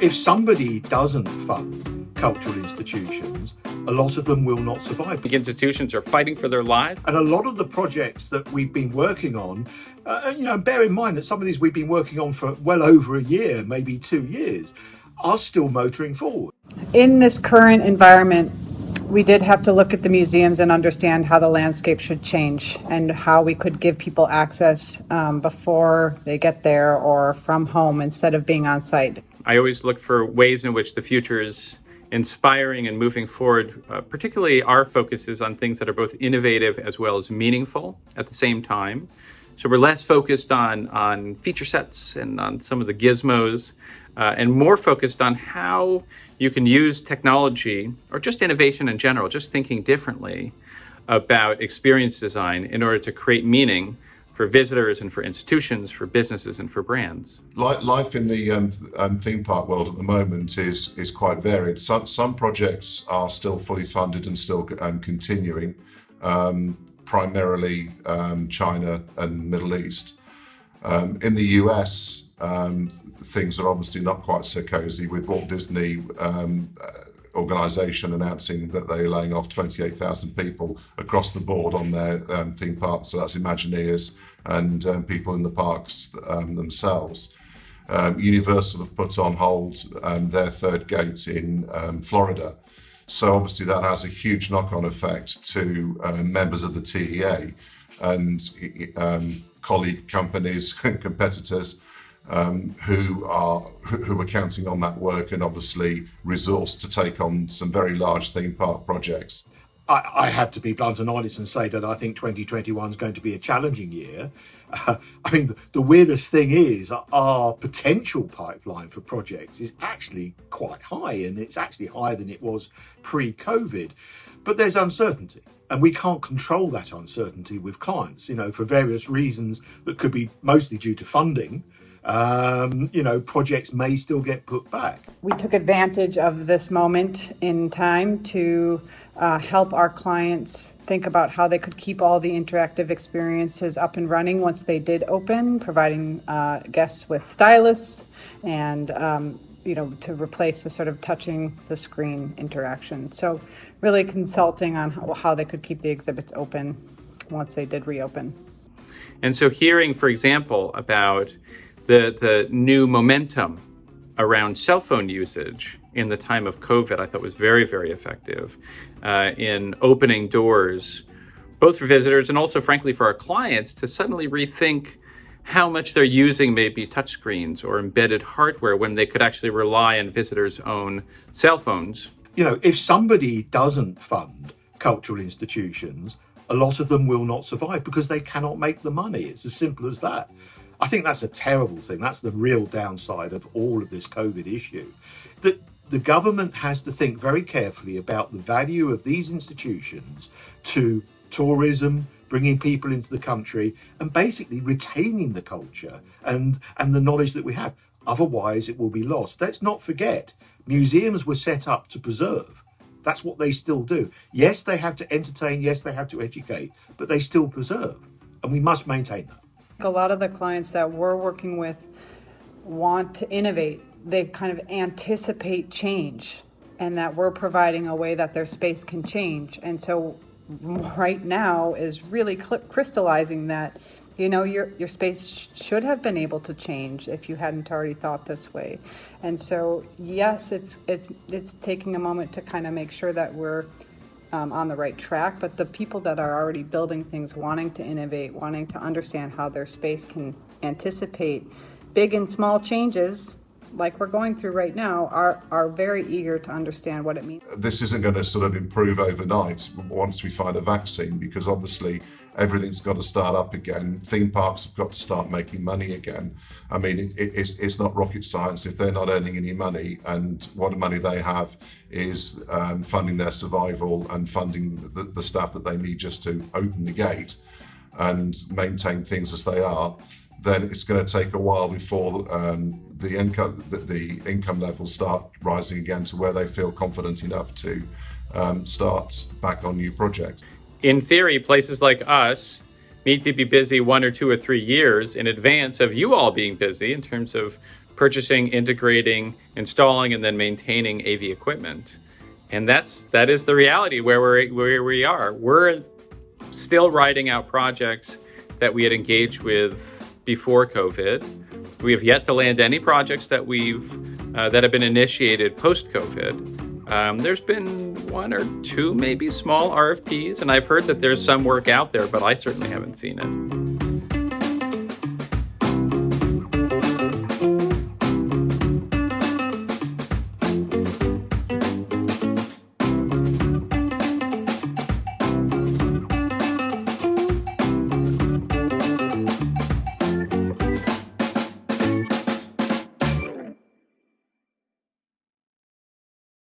if somebody doesn't fund cultural institutions, a lot of them will not survive. The institutions are fighting for their lives. And a lot of the projects that we've been working on, bear in mind that some of these we've been working on for well over a year, maybe 2 years, are still motoring forward. In this current environment, we did have to look at the museums and understand how the landscape should change and how we could give people access before they get there or from home instead of being on site. I always look for ways in which the future is inspiring and moving forward. Particularly our focus is on things that are both innovative as well as meaningful at the same time. So we're less focused on feature sets and on some of the gizmos and more focused on how you can use technology or just innovation in general, just thinking differently about experience design in order to create meaning for visitors and for institutions, for businesses and for brands. Life in the theme park world at the moment is quite varied. Some projects are still fully funded and still continuing, primarily China and Middle East. In the US, things are obviously not quite so cozy, with Walt Disney organization announcing that they're laying off 28,000 people across the board on their theme parks. So that's Imagineers and people in the parks themselves. Universal have put on hold their third gate in Florida. So obviously that has a huge knock-on effect to members of the TEA and colleague companies and competitors who are counting on that work and obviously resourced to take on some very large theme park projects. I have to be blunt and honest and say that I think 2021 is going to be a challenging year. The weirdest thing is our potential pipeline for projects is actually quite high, and it's actually higher than it was pre-COVID. But there's uncertainty, and we can't control that uncertainty with clients, for various reasons that could be mostly due to funding. Projects may still get put back. We took advantage of this moment in time to help our clients think about how they could keep all the interactive experiences up and running once they did open, providing guests with stylists and, to replace the sort of touching the screen interaction. So really consulting on how they could keep the exhibits open once they did reopen. And so hearing, for example, about the new momentum around cell phone usage in the time of COVID, I thought was very, very effective in opening doors, both for visitors and also, frankly, for our clients to suddenly rethink how much they're using maybe touchscreens or embedded hardware when they could actually rely on visitors' own cell phones. If somebody doesn't fund cultural institutions, a lot of them will not survive because they cannot make the money. It's as simple as that. I think that's a terrible thing. That's the real downside of all of this COVID issue. That the government has to think very carefully about the value of these institutions to tourism, bringing people into the country, and basically retaining the culture and the knowledge that we have. Otherwise, it will be lost. Let's not forget, museums were set up to preserve. That's what they still do. Yes, they have to entertain. Yes, they have to educate, but they still preserve. And we must maintain that. A lot of the clients that we're working with want to innovate. They kind of anticipate change, and that we're providing a way that their space can change. And so right now is really crystallizing that, your space should have been able to change if you hadn't already thought this way. And so, yes, it's taking a moment to kind of make sure that we're on the right track, but the people that are already building things, wanting to innovate, wanting to understand how their space can anticipate big and small changes like we're going through right now are very eager to understand what it means. This isn't going to sort of improve overnight once we find a vaccine, because obviously everything's got to start up again. Theme parks have got to start making money again. It's not rocket science if they're not earning any money, and what money they have is funding their survival and funding the staff that they need just to open the gate and maintain things as they are. Then it's going to take a while before the income levels start rising again to where they feel confident enough to start back on new projects. In theory, places like us need to be busy 1 or 2 or 3 years in advance of you all being busy in terms of purchasing, integrating, installing, and then maintaining AV equipment. And that is the reality where we are. We're still writing out projects that we had engaged with before COVID. We have yet to land any projects that that have been initiated post-COVID. There's been one or two maybe small RFPs, and I've heard that there's some work out there, but I certainly haven't seen it.